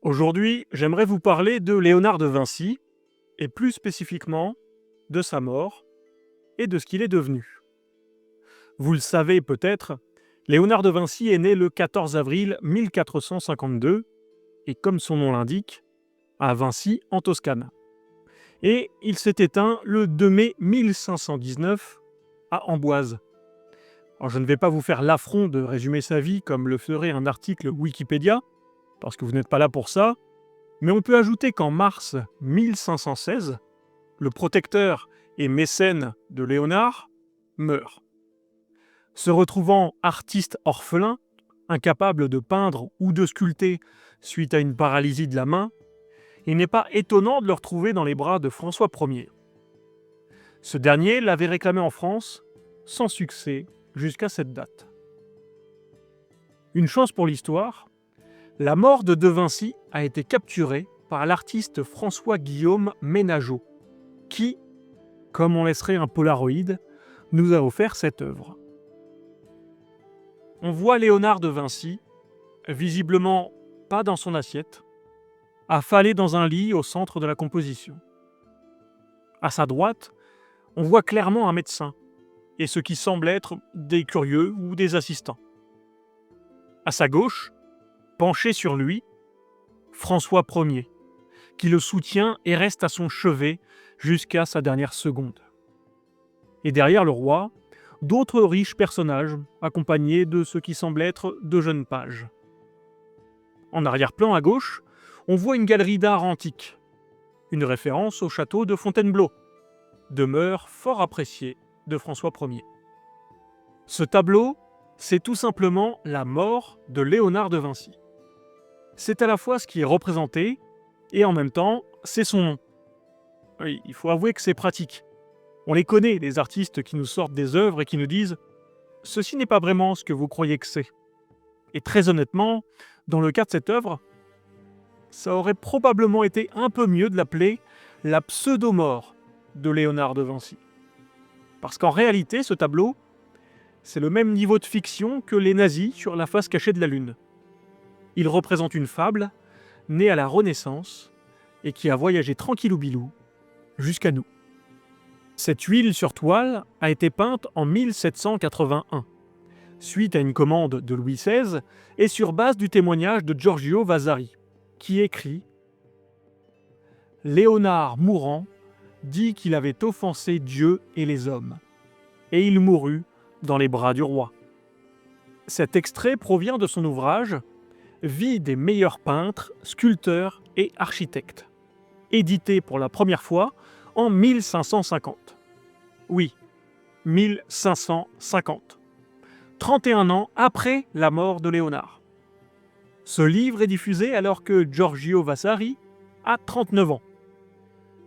Aujourd'hui, j'aimerais vous parler de Léonard de Vinci, et plus spécifiquement de sa mort et de ce qu'il est devenu. Vous le savez peut-être, Léonard de Vinci est né le 14 avril 1452, et comme son nom l'indique, à Vinci en Toscane. Et il s'est éteint le 2 mai 1519 à Amboise. Alors je ne vais pas vous faire l'affront de résumer sa vie comme le ferait un article Wikipédia, parce que vous n'êtes pas là pour ça, mais on peut ajouter qu'en mars 1516, le protecteur et mécène de Léonard meurt. Se retrouvant artiste orphelin, incapable de peindre ou de sculpter suite à une paralysie de la main, il n'est pas étonnant de le retrouver dans les bras de François Ier. Ce dernier l'avait réclamé en France, sans succès, jusqu'à cette date. Une chance pour l'histoire, la mort de Vinci a été capturée par l'artiste François-Guillaume Ménageot, qui, comme on laisserait un Polaroid, nous a offert cette œuvre. On voit Léonard de Vinci, visiblement pas dans son assiette, affalé dans un lit au centre de la composition. À sa droite, on voit clairement un médecin, et ce qui semble être des curieux ou des assistants. À sa gauche, penché sur lui, François Ier, qui le soutient et reste à son chevet jusqu'à sa dernière seconde. Et derrière le roi, d'autres riches personnages, accompagnés de ce qui semble être de jeunes pages. En arrière-plan à gauche, on voit une galerie d'art antique, une référence au château de Fontainebleau, demeure fort appréciée de François Ier. Ce tableau, c'est tout simplement la mort de Léonard de Vinci. C'est à la fois ce qui est représenté, et en même temps, c'est son nom. Oui, il faut avouer que c'est pratique. On les connaît, les artistes qui nous sortent des œuvres et qui nous disent « Ceci n'est pas vraiment ce que vous croyez que c'est ». Et très honnêtement, dans le cas de cette œuvre, ça aurait probablement été un peu mieux de l'appeler la pseudo-mort de Léonard de Vinci. Parce qu'en réalité, ce tableau, c'est le même niveau de fiction que les nazis sur la face cachée de la Lune. Il représente une fable née à la Renaissance et qui a voyagé tranquillou bilou jusqu'à nous. Cette huile sur toile a été peinte en 1781, suite à une commande de Louis XVI et sur base du témoignage de Giorgio Vasari, qui écrit « Léonard mourant dit qu'il avait offensé Dieu et les hommes, et il mourut dans les bras du roi. » Cet extrait provient de son ouvrage « Vie des meilleurs peintres, sculpteurs et architectes », édité pour la première fois en 1550. Oui, 1550. 31 ans après la mort de Léonard. Ce livre est diffusé alors que Giorgio Vasari a 39 ans.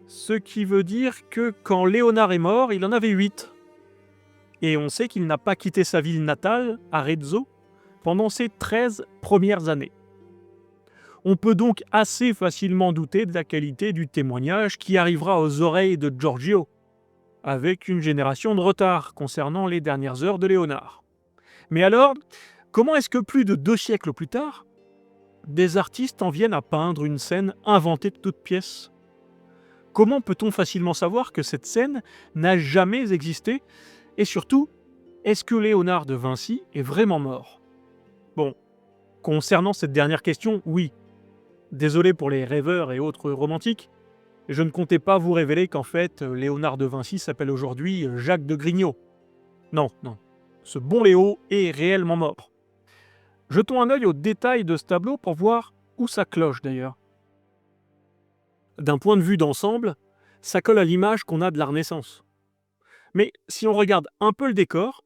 Ce qui veut dire que quand Léonard est mort, il en avait 8. Et on sait qu'il n'a pas quitté sa ville natale, Arezzo, pendant ses 13 premières années. On peut donc assez facilement douter de la qualité du témoignage qui arrivera aux oreilles de Giorgio, avec une génération de retard concernant les dernières heures de Léonard. Mais alors, comment est-ce que plus de 2 siècles plus tard, des artistes en viennent à peindre une scène inventée de toutes pièces? Comment peut-on facilement savoir que cette scène n'a jamais existé? Et surtout, est-ce que Léonard de Vinci est vraiment mort? Bon, concernant cette dernière question, oui. Désolé pour les rêveurs et autres romantiques, je ne comptais pas vous révéler qu'en fait, Léonard de Vinci s'appelle aujourd'hui Jacques de Grignot. Non, non, ce bon Léo est réellement mort. Jetons un œil aux détails de ce tableau pour voir où ça cloche d'ailleurs. D'un point de vue d'ensemble, ça colle à l'image qu'on a de la Renaissance. Mais si on regarde un peu le décor,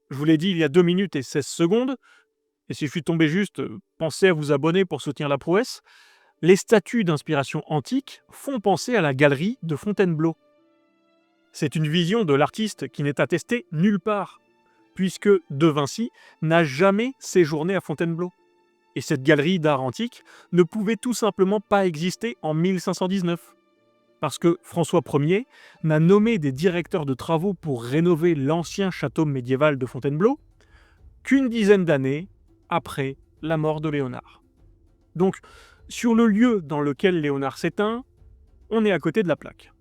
je vous l'ai dit il y a 2 minutes et 16 secondes, et si je suis tombé juste, pensez à vous abonner pour soutenir la prouesse, les statues d'inspiration antique font penser à la galerie de Fontainebleau. C'est une vision de l'artiste qui n'est attestée nulle part, puisque De Vinci n'a jamais séjourné à Fontainebleau. Et cette galerie d'art antique ne pouvait tout simplement pas exister en 1519. Parce que François Ier n'a nommé des directeurs de travaux pour rénover l'ancien château médiéval de Fontainebleau qu'une dizaine d'années après la mort de Léonard. Donc, Sur le lieu dans lequel Léonard s'éteint, on est à côté de la plaque.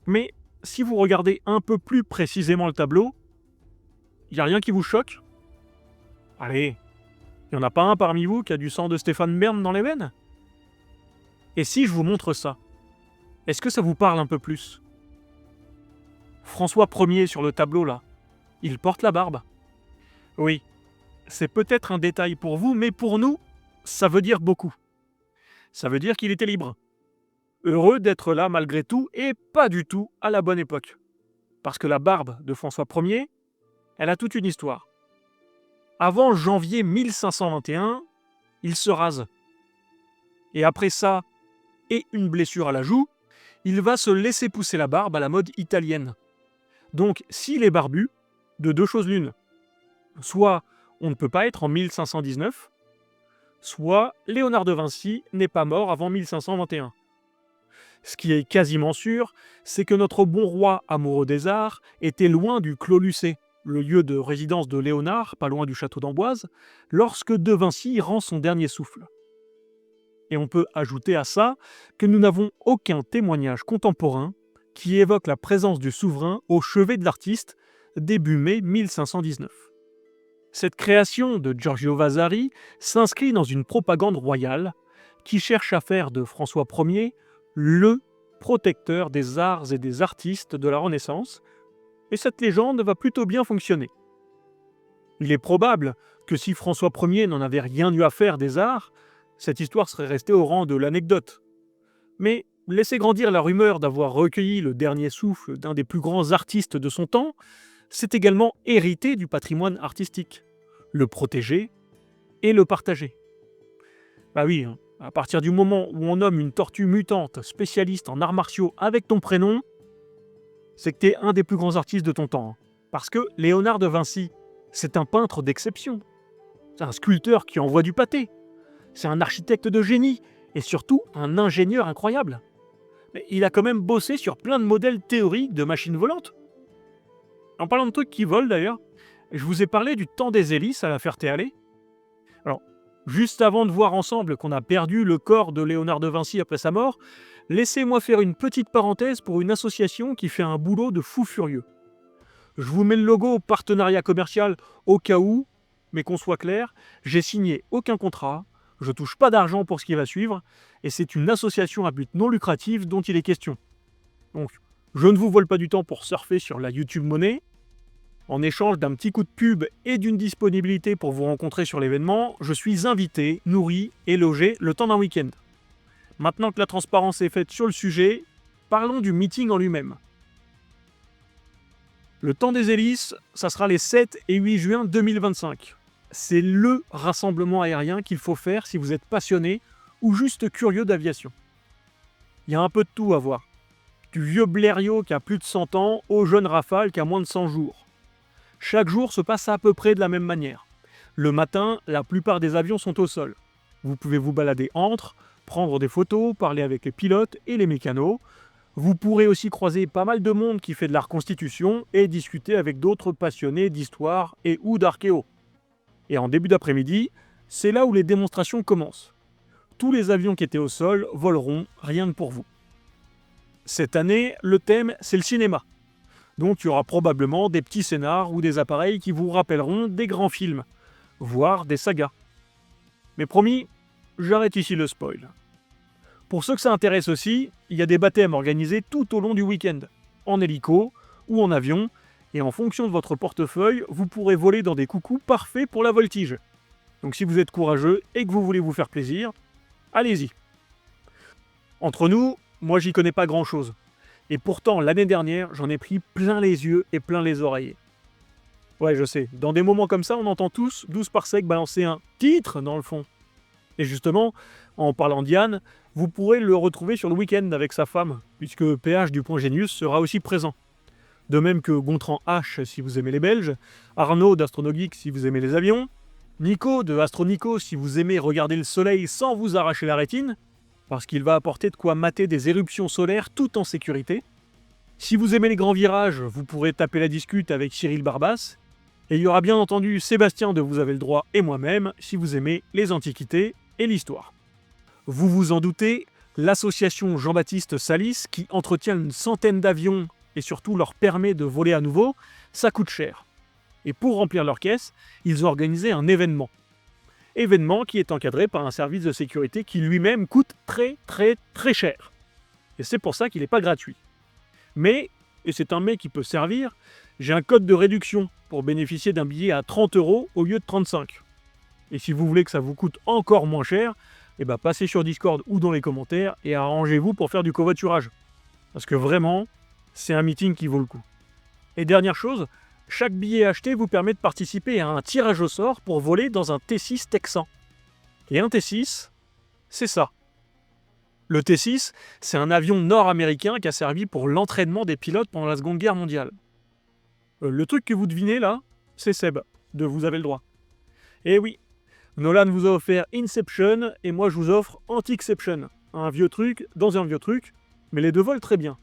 Mais si vous regardez un peu plus précisément le tableau, il n'y a rien qui vous choque? Allez, il n'y en a pas un parmi vous qui a du sang de Stéphane Bern dans les veines? Et si je vous montre ça, est-ce que ça vous parle un peu plus? François Ier sur le tableau là, il porte la barbe. Oui, c'est peut-être un détail pour vous, mais pour nous, ça veut dire beaucoup. Ça veut dire qu'il était libre. Heureux d'être là malgré tout, et pas du tout à la bonne époque. Parce que la barbe de François Ier, elle a toute une histoire. Avant janvier 1521, il se rase. Et après ça, et une blessure à la joue, il va se laisser pousser la barbe à la mode italienne. Donc, s'il est barbu, de deux choses l'une. Soit on ne peut pas être en 1519, soit Léonard de Vinci n'est pas mort avant 1521. Ce qui est quasiment sûr, c'est que notre bon roi amoureux des arts était loin du Clos Lucé, le lieu de résidence de Léonard, pas loin du château d'Amboise, lorsque de Vinci rend son dernier souffle. Et on peut ajouter à ça que nous n'avons aucun témoignage contemporain qui évoque la présence du souverain au chevet de l'artiste début mai 1519. Cette création de Giorgio Vasari s'inscrit dans une propagande royale qui cherche à faire de François Ier le protecteur des arts et des artistes de la Renaissance, et cette légende va plutôt bien fonctionner. Il est probable que si François Ier n'en avait rien eu à faire des arts, cette histoire serait restée au rang de l'anecdote. Mais laisser grandir la rumeur d'avoir recueilli le dernier souffle d'un des plus grands artistes de son temps, c'est également hériter du patrimoine artistique, le protéger et le partager. Bah oui, à partir du moment où on nomme une tortue mutante spécialiste en arts martiaux avec ton prénom, c'est que t'es un des plus grands artistes de ton temps. Parce que Léonard de Vinci, c'est un peintre d'exception. C'est un sculpteur qui envoie du pâté. C'est un architecte de génie et surtout un ingénieur incroyable. Mais il a quand même bossé sur plein de modèles théoriques de machines volantes. En parlant de trucs qui volent d'ailleurs, je vous ai parlé du temps des hélices à la Ferté-Alais. Alors, juste avant de voir ensemble qu'on a perdu le corps de Léonard de Vinci après sa mort, laissez-moi faire une petite parenthèse pour une association qui fait un boulot de fou furieux. Je vous mets le logo partenariat commercial au cas où, mais qu'on soit clair, j'ai signé aucun contrat, je touche pas d'argent pour ce qui va suivre, et c'est une association à but non lucratif dont il est question. Donc, je ne vous vole pas du temps pour surfer sur la YouTube monnaie. En échange d'un petit coup de pub et d'une disponibilité pour vous rencontrer sur l'événement, je suis invité, nourri et logé le temps d'un week-end. Maintenant que la transparence est faite sur le sujet, parlons du meeting en lui-même. Le temps des hélices, ça sera les 7 et 8 juin 2025. C'est le rassemblement aérien qu'il faut faire si vous êtes passionné ou juste curieux d'aviation. Il y a un peu de tout à voir. Du vieux Blériot qui a plus de 100 ans au jeune Rafale qui a moins de 100 jours. Chaque jour se passe à peu près de la même manière. Le matin, la plupart des avions sont au sol. Vous pouvez vous balader entre, prendre des photos, parler avec les pilotes et les mécanos. Vous pourrez aussi croiser pas mal de monde qui fait de la reconstitution et discuter avec d'autres passionnés d'histoire et ou d'archéo. Et en début d'après-midi, c'est là où les démonstrations commencent. Tous les avions qui étaient au sol voleront rien que pour vous. Cette année, le thème, c'est le cinéma. Donc il y aura probablement des petits scénars ou des appareils qui vous rappelleront des grands films, voire des sagas. Mais promis, j'arrête ici le spoil. Pour ceux que ça intéresse aussi, il y a des baptêmes organisés tout au long du week-end, en hélico ou en avion, et en fonction de votre portefeuille, vous pourrez voler dans des coucous parfaits pour la voltige. Donc si vous êtes courageux et que vous voulez vous faire plaisir, allez-y. Entre nous, moi j'y connais pas grand-chose. Et pourtant, l'année dernière, j'en ai pris plein les yeux et plein les oreillers. Ouais, je sais, dans des moments comme ça, on entend tous 12 par sec balancer un titre dans le fond. Et justement, en parlant d'Yann, vous pourrez le retrouver sur le week-end avec sa femme, puisque PH du Point Génius sera aussi présent. De même que Gontran H si vous aimez les Belges, Arnaud d'Astronogeek si vous aimez les avions, Nico de Astronico si vous aimez regarder le soleil sans vous arracher la rétine, parce qu'il va apporter de quoi mater des éruptions solaires tout en sécurité. Si vous aimez les grands virages, vous pourrez taper la discute avec Cyril Barbas. Et il y aura bien entendu Sébastien de Vous avez le droit et moi-même si vous aimez les antiquités et l'histoire. Vous vous en doutez, l'association Jean-Baptiste Salis, qui entretient une centaine d'avions et surtout leur permet de voler à nouveau, ça coûte cher. Et pour remplir leur caisse, ils ont organisé un événement. Événement qui est encadré par un service de sécurité qui lui-même coûte très cher. Et c'est pour ça qu'il n'est pas gratuit. Mais, et c'est un mais qui peut servir, j'ai un code de réduction pour bénéficier d'un billet à 30 € au lieu de 35. Et si vous voulez que ça vous coûte encore moins cher, passez sur Discord ou dans les commentaires et arrangez-vous pour faire du covoiturage. Parce que vraiment, c'est un meeting qui vaut le coup. Et dernière chose, chaque billet acheté vous permet de participer à un tirage au sort pour voler dans un T6 texan. Et un T6, c'est ça. Le T6, c'est un avion nord-américain qui a servi pour l'entraînement des pilotes pendant la Seconde Guerre mondiale. Le truc que vous devinez là, c'est Seb, de Vous avez le droit. Et oui, Nolan vous a offert Inception et moi je vous offre Antiception. Un vieux truc dans un vieux truc, mais les deux volent très bien.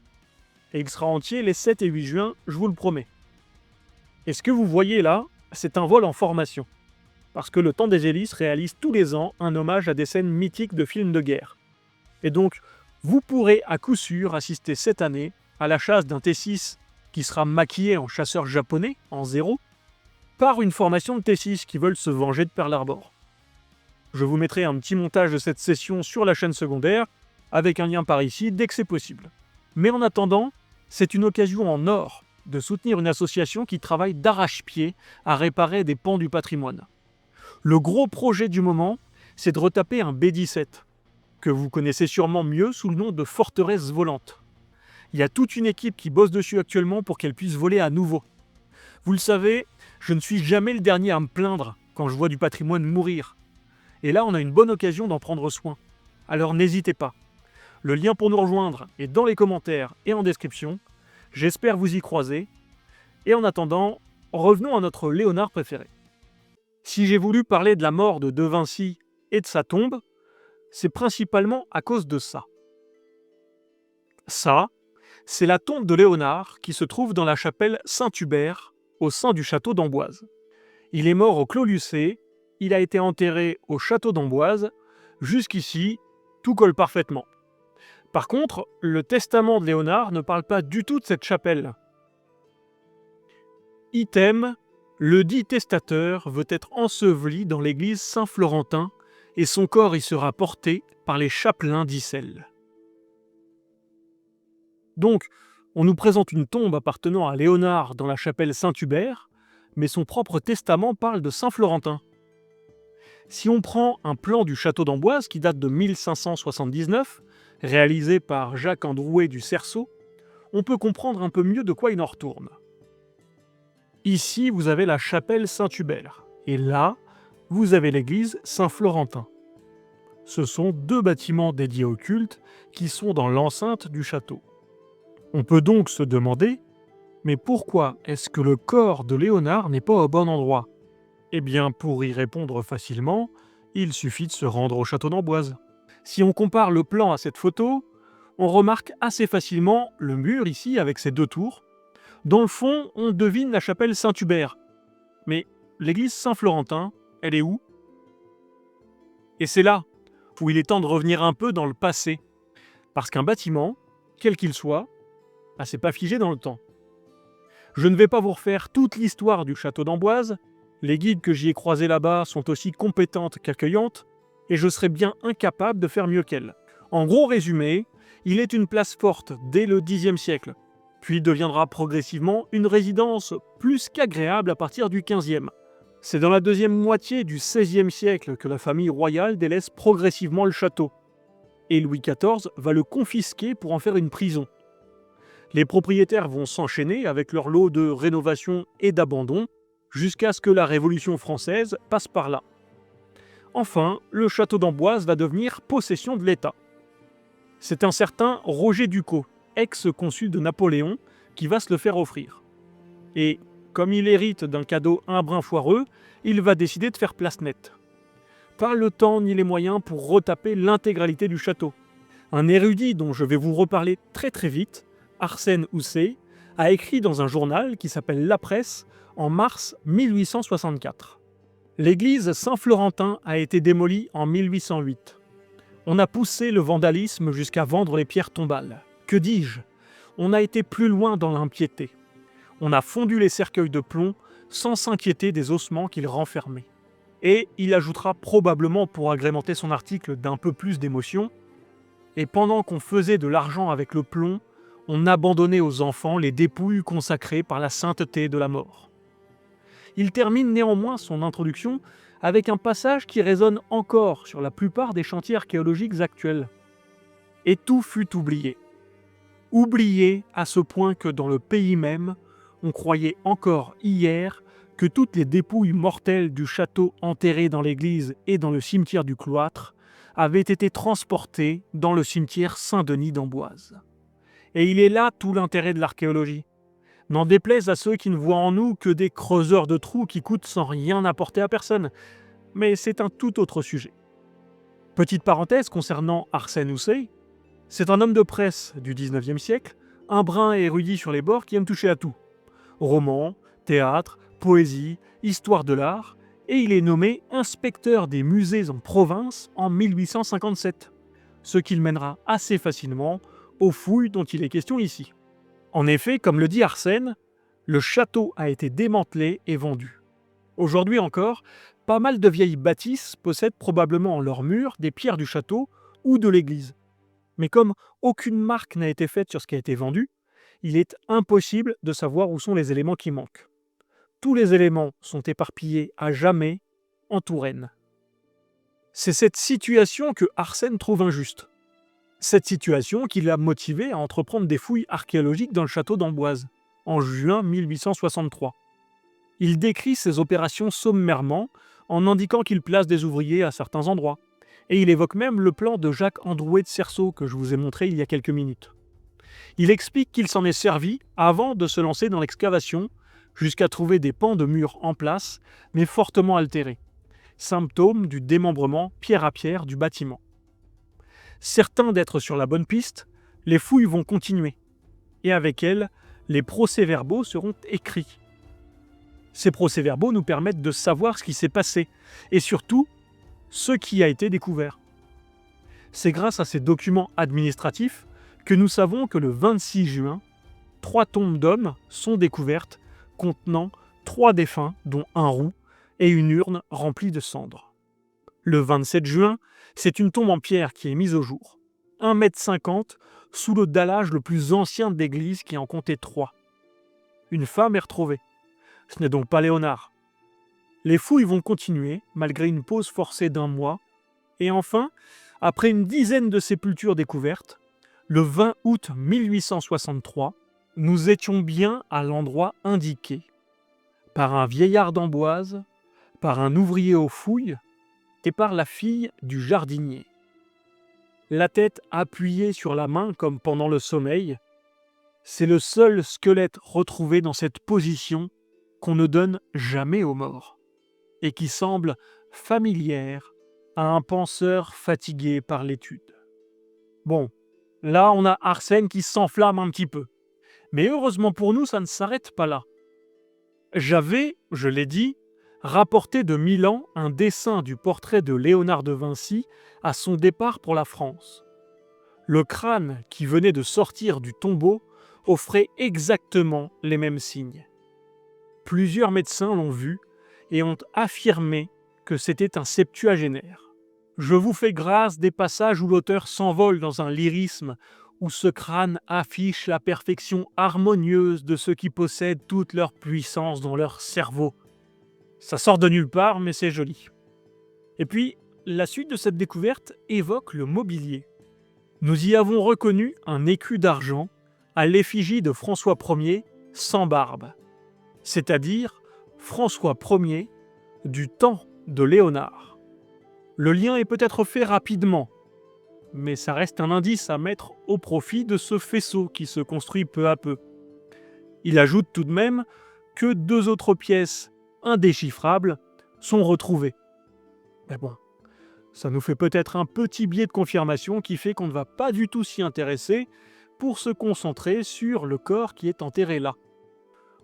Et il sera entier les 7 et 8 juin, je vous le promets. Et ce que vous voyez là, c'est un vol en formation. Parce que le Temps des Hélices réalise tous les ans un hommage à des scènes mythiques de films de guerre. Et donc, vous pourrez à coup sûr assister cette année à la chasse d'un T6 qui sera maquillé en chasseur japonais, en 0, par une formation de T6 qui veulent se venger de Pearl Harbor. Je vous mettrai un petit montage de cette session sur la chaîne secondaire, avec un lien par ici dès que c'est possible. Mais en attendant, c'est une occasion en or de soutenir une association qui travaille d'arrache-pied à réparer des pans du patrimoine. Le gros projet du moment, c'est de retaper un B-17, que vous connaissez sûrement mieux sous le nom de forteresse volante. Il y a toute une équipe qui bosse dessus actuellement pour qu'elle puisse voler à nouveau. Vous le savez, je ne suis jamais le dernier à me plaindre quand je vois du patrimoine mourir. Et là, on a une bonne occasion d'en prendre soin. Alors n'hésitez pas. Le lien pour nous rejoindre est dans les commentaires et en description. J'espère vous y croiser. Et en attendant, revenons à notre Léonard préféré. Si j'ai voulu parler de la mort de De Vinci et de sa tombe, c'est principalement à cause de ça. Ça, c'est la tombe de Léonard qui se trouve dans la chapelle Saint-Hubert, au sein du château d'Amboise. Il est mort au Clos Lucé, il a été enterré au château d'Amboise. Jusqu'ici, tout colle parfaitement. Par contre, le testament de Léonard ne parle pas du tout de cette chapelle. Item, le dit testateur veut être enseveli dans l'église Saint-Florentin et son corps y sera porté par les chapelains d'Issel. Donc, on nous présente une tombe appartenant à Léonard dans la chapelle Saint-Hubert, mais son propre testament parle de Saint-Florentin. Si on prend un plan du château d'Amboise qui date de 1579, réalisé par Jacques Androuet du Cerceau, on peut comprendre un peu mieux de quoi il en retourne. Ici, vous avez la chapelle Saint-Hubert, et là, vous avez l'église Saint-Florentin. Ce sont deux bâtiments dédiés au culte qui sont dans l'enceinte du château. On peut donc se demander, mais pourquoi est-ce que le corps de Léonard n'est pas au bon endroit ? Eh bien, pour y répondre facilement, il suffit de se rendre au château d'Amboise. Si on compare le plan à cette photo, on remarque assez facilement le mur ici avec ses deux tours. Dans le fond, on devine la chapelle Saint-Hubert. Mais l'église Saint-Florentin, elle est où ? Et c'est là où il est temps de revenir un peu dans le passé. Parce qu'un bâtiment, quel qu'il soit, c'est pas figé dans le temps. Je ne vais pas vous refaire toute l'histoire du château d'Amboise. Les guides que j'y ai croisés là-bas sont aussi compétentes qu'accueillantes, et je serais bien incapable de faire mieux qu'elles. En gros résumé, il est une place forte dès le Xe siècle, puis deviendra progressivement une résidence plus qu'agréable à partir du XVe. C'est dans la deuxième moitié du XVIe siècle que la famille royale délaisse progressivement le château, et Louis XIV va le confisquer pour en faire une prison. Les propriétaires vont s'enchaîner avec leur lot de rénovation et d'abandon, jusqu'à ce que la Révolution française passe par là. Enfin, le château d'Amboise va devenir possession de l'État. C'est un certain Roger Ducos, ex-consul de Napoléon, qui va se le faire offrir. Et, comme il hérite d'un cadeau un brin foireux, il va décider de faire place nette. Pas le temps ni les moyens pour retaper l'intégralité du château. Un érudit dont je vais vous reparler très vite, Arsène Housset, a écrit dans un journal qui s'appelle La Presse en mars 1864. L'église Saint-Florentin a été démolie en 1808. On a poussé le vandalisme jusqu'à vendre les pierres tombales. Que dis-je? On a été plus loin dans l'impiété. On a fondu les cercueils de plomb sans s'inquiéter des ossements qu'ils renfermaient. Et il ajoutera probablement pour agrémenter son article d'un peu plus d'émotion, et pendant qu'on faisait de l'argent avec le plomb, on abandonnait aux enfants les dépouilles consacrées par la sainteté de la mort. Il termine néanmoins son introduction avec un passage qui résonne encore sur la plupart des chantiers archéologiques actuels. Et tout fut oublié. Oublié à ce point que dans le pays même, on croyait encore hier que toutes les dépouilles mortelles du château enterrées dans l'église et dans le cimetière du cloître avaient été transportées dans le cimetière Saint-Denis d'Amboise. Et il est là tout l'intérêt de l'archéologie. N'en déplaise à ceux qui ne voient en nous que des creuseurs de trous qui coûtent sans rien apporter à personne. Mais c'est un tout autre sujet. Petite parenthèse concernant Arsène Houssaye, c'est un homme de presse du 19e siècle, un brin érudit sur les bords qui aime toucher à tout. Romans, théâtre, poésie, histoire de l'art, et il est nommé inspecteur des musées en province en 1857, ce qui le mènera assez facilement aux fouilles dont il est question ici. En effet, comme le dit Arsène, le château a été démantelé et vendu. Aujourd'hui encore, pas mal de vieilles bâtisses possèdent probablement en leurs murs des pierres du château ou de l'église. Mais comme aucune marque n'a été faite sur ce qui a été vendu, il est impossible de savoir où sont les éléments qui manquent. Tous les éléments sont éparpillés à jamais en Touraine. C'est cette situation que Arsène trouve injuste. Cette situation qui l'a motivé à entreprendre des fouilles archéologiques dans le château d'Amboise, en juin 1863. Il décrit ces opérations sommairement, en indiquant qu'il place des ouvriers à certains endroits. Et il évoque même le plan de Jacques Androuet de Cerceau que je vous ai montré il y a quelques minutes. Il explique qu'il s'en est servi avant de se lancer dans l'excavation, jusqu'à trouver des pans de murs en place, mais fortement altérés, symptôme du démembrement pierre à pierre du bâtiment. Certains d'être sur la bonne piste, les fouilles vont continuer, et avec elles, les procès-verbaux seront écrits. Ces procès-verbaux nous permettent de savoir ce qui s'est passé, et surtout, ce qui a été découvert. C'est grâce à ces documents administratifs que nous savons que le 26 juin, 3 tombes d'hommes sont découvertes contenant 3 défunts, dont un roux, et une urne remplie de cendres. Le 27 juin, c'est une tombe en pierre qui est mise au jour. 1,50 m sous le dallage le plus ancien de l'église qui en comptait 3. Une femme est retrouvée. Ce n'est donc pas Léonard. Les fouilles vont continuer, malgré une pause forcée d'1 mois. Et enfin, après une dizaine de sépultures découvertes, le 20 août 1863, nous étions bien à l'endroit indiqué. Par un vieillard d'Amboise, par un ouvrier aux fouilles et par la fille du jardinier. La tête appuyée sur la main comme pendant le sommeil, c'est le seul squelette retrouvé dans cette position qu'on ne donne jamais aux morts, et qui semble familière à un penseur fatigué par l'étude. Bon, là on a Arsène qui s'enflamme un petit peu. Mais heureusement pour nous, ça ne s'arrête pas là. J'avais, je l'ai dit, rapporté de Milan un dessin du portrait de Léonard de Vinci à son départ pour la France. Le crâne qui venait de sortir du tombeau offrait exactement les mêmes signes. Plusieurs médecins l'ont vu et ont affirmé que c'était un septuagénaire. Je vous fais grâce des passages où l'auteur s'envole dans un lyrisme, où ce crâne affiche la perfection harmonieuse de ceux qui possèdent toute leur puissance dans leur cerveau. Ça sort de nulle part, mais c'est joli. Et puis, la suite de cette découverte évoque le mobilier. Nous y avons reconnu un écu d'argent à l'effigie de François Ier sans barbe, c'est-à-dire François Ier du temps de Léonard. Le lien est peut-être fait rapidement, mais ça reste un indice à mettre au profit de ce faisceau qui se construit peu à peu. Il ajoute tout de même que 2 autres pièces indéchiffrables sont retrouvées. Mais bon, ça nous fait peut-être un petit biais de confirmation qui fait qu'on ne va pas du tout s'y intéresser pour se concentrer sur le corps qui est enterré là.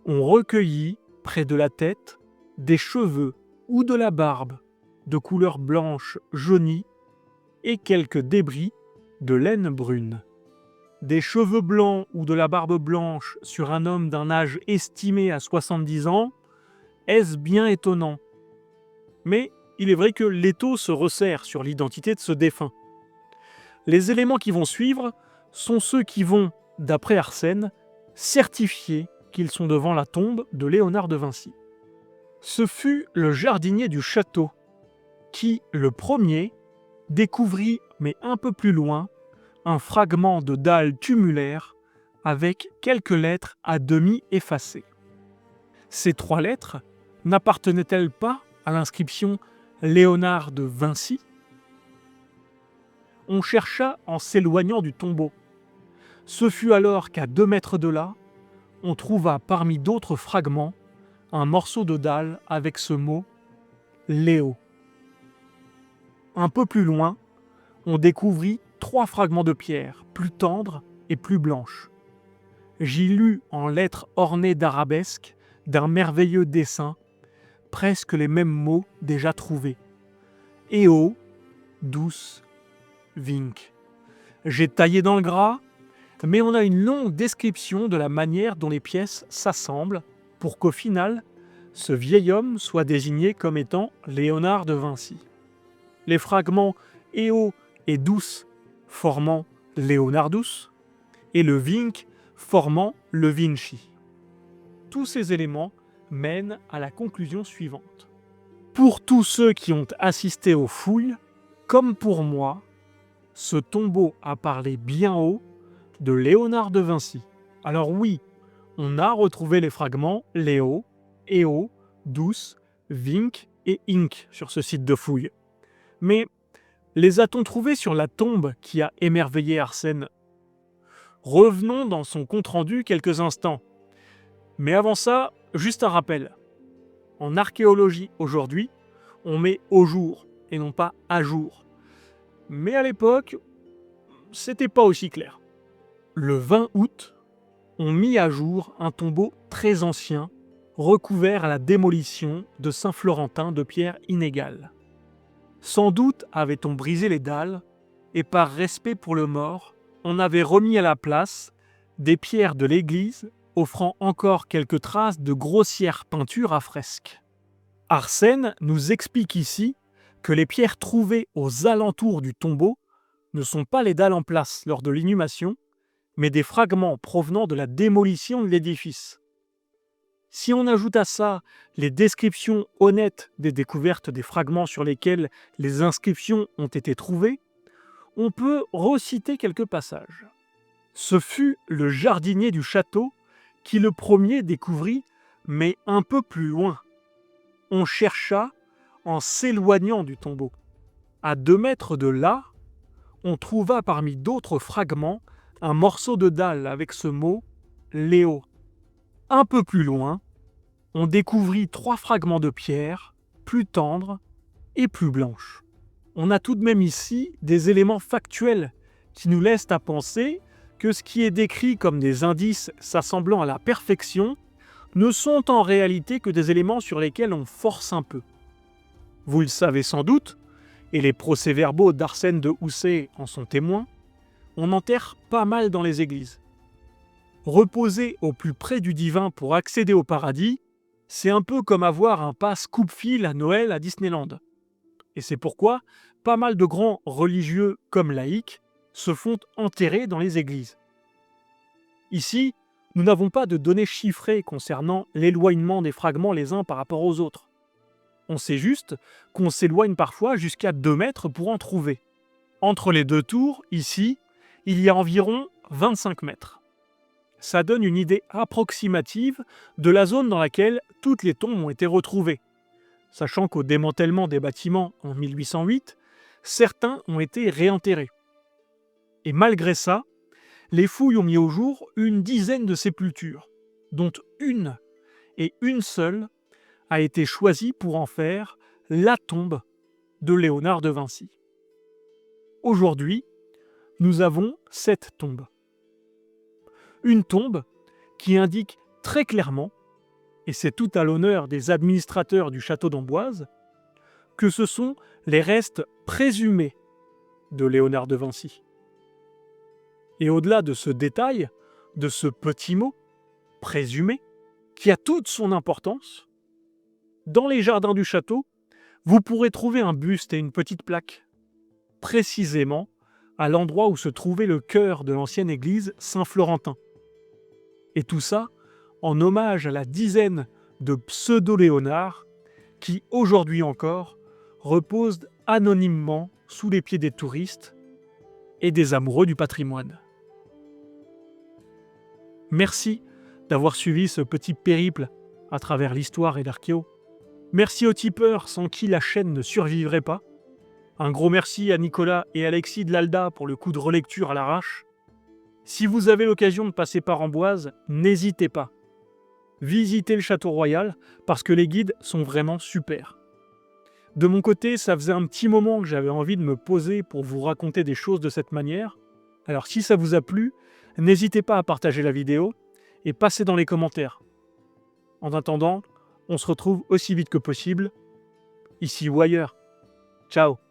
On recueillit, près de la tête, des cheveux ou de la barbe de couleur blanche jaunie et quelques débris de laine brune. Des cheveux blancs ou de la barbe blanche sur un homme d'un âge estimé à 70 ans, est-ce bien étonnant? Mais il est vrai que l'étau se resserre sur l'identité de ce défunt. Les éléments qui vont suivre sont ceux qui vont, d'après Arsène, certifier qu'ils sont devant la tombe de Léonard de Vinci. Ce fut le jardinier du château qui, le premier, découvrit, mais un peu plus loin, un fragment de dalle tumulaire avec quelques lettres à demi effacées. Ces 3 lettres n'appartenaient-elles pas à l'inscription Léonard de Vinci? On chercha en s'éloignant du tombeau. Ce fut alors qu'à 2 mètres de là, on trouva parmi d'autres fragments un morceau de dalle avec ce mot « Léo ». Un peu plus loin, on découvrit 3 fragments de pierre, plus tendres et plus blanches. J'y lus en lettres ornées d'arabesques, d'un merveilleux dessin, presque les mêmes mots déjà trouvés. Eo, douce, vinc. J'ai taillé dans le gras, mais on a une longue description de la manière dont les pièces s'assemblent pour qu'au final, ce vieil homme soit désigné comme étant Léonard de Vinci. Les fragments Eo et douce formant Leonardus et le vinc formant le Vinci. Tous ces éléments mènent à la conclusion suivante. Pour tous ceux qui ont assisté aux fouilles, comme pour moi, ce tombeau a parlé bien haut de Léonard de Vinci. Alors oui, on a retrouvé les fragments Léo, Eo, douce, vinc et inc sur ce site de fouilles. Mais les a-t-on trouvés sur la tombe qui a émerveillé Arsène? Revenons dans son compte-rendu quelques instants. Mais avant ça, juste un rappel. En archéologie aujourd'hui, on met au jour et non pas à jour. Mais à l'époque, c'était pas aussi clair. Le 20 août, on mit à jour un tombeau très ancien, recouvert à la démolition de Saint-Florentin de pierre inégale. Sans doute avait-on brisé les dalles, et par respect pour le mort, on avait remis à la place des pierres de l'église, offrant encore quelques traces de grossière peinture à fresque. Arsène nous explique ici que les pierres trouvées aux alentours du tombeau ne sont pas les dalles en place lors de l'inhumation, mais des fragments provenant de la démolition de l'édifice. Si on ajoute à ça les descriptions honnêtes des découvertes des fragments sur lesquels les inscriptions ont été trouvées, on peut reciter quelques passages. Ce fut le jardinier du château qui le premier découvrit, mais un peu plus loin. On chercha en s'éloignant du tombeau. À 2 mètres de là, on trouva parmi d'autres fragments un morceau de dalle avec ce mot « Léo ». Un peu plus loin, on découvrit 3 fragments de pierre, plus tendres et plus blanches. On a tout de même ici des éléments factuels qui nous laissent à penser que ce qui est décrit comme des indices s'assemblant à la perfection ne sont en réalité que des éléments sur lesquels on force un peu. Vous le savez sans doute, et les procès-verbaux d'Arsène de Houssaye en sont témoins, on enterre pas mal dans les églises. Reposer au plus près du divin pour accéder au paradis, c'est un peu comme avoir un pass coupe-fil à Noël à Disneyland. Et c'est pourquoi pas mal de grands religieux comme laïcs se font enterrer dans les églises. Ici, nous n'avons pas de données chiffrées concernant l'éloignement des fragments les uns par rapport aux autres. On sait juste qu'on s'éloigne parfois jusqu'à 2 mètres pour en trouver. Entre les 2 tours, ici, il y a environ 25 mètres. Ça donne une idée approximative de la zone dans laquelle toutes les tombes ont été retrouvées, sachant qu'au démantèlement des bâtiments en 1808, certains ont été réenterrés. Et malgré ça, les fouilles ont mis au jour une dizaine de sépultures, dont une, et une seule, a été choisie pour en faire la tombe de Léonard de Vinci. Aujourd'hui, nous avons 7 tombes. Une tombe qui indique très clairement, et c'est tout à l'honneur des administrateurs du château d'Amboise, que ce sont les restes présumés de Léonard de Vinci. Et au-delà de ce détail, de ce petit mot, présumé, qui a toute son importance, dans les jardins du château, vous pourrez trouver un buste et une petite plaque, précisément à l'endroit où se trouvait le chœur de l'ancienne église Saint-Florentin. Et tout ça en hommage à la dizaine de pseudo-Léonard qui, aujourd'hui encore, reposent anonymement sous les pieds des touristes et des amoureux du patrimoine. Merci d'avoir suivi ce petit périple à travers l'histoire et l'archéo. Merci aux tipeurs sans qui la chaîne ne survivrait pas. Un gros merci à Nicolas et Alexis de l'Alda pour le coup de relecture à l'arrache. Si vous avez l'occasion de passer par Amboise, n'hésitez pas. Visitez le Château Royal parce que les guides sont vraiment super. De mon côté, ça faisait un petit moment que j'avais envie de me poser pour vous raconter des choses de cette manière. Alors si ça vous a plu, n'hésitez pas à partager la vidéo et passez dans les commentaires. En attendant, on se retrouve aussi vite que possible, ici ou ailleurs. Ciao!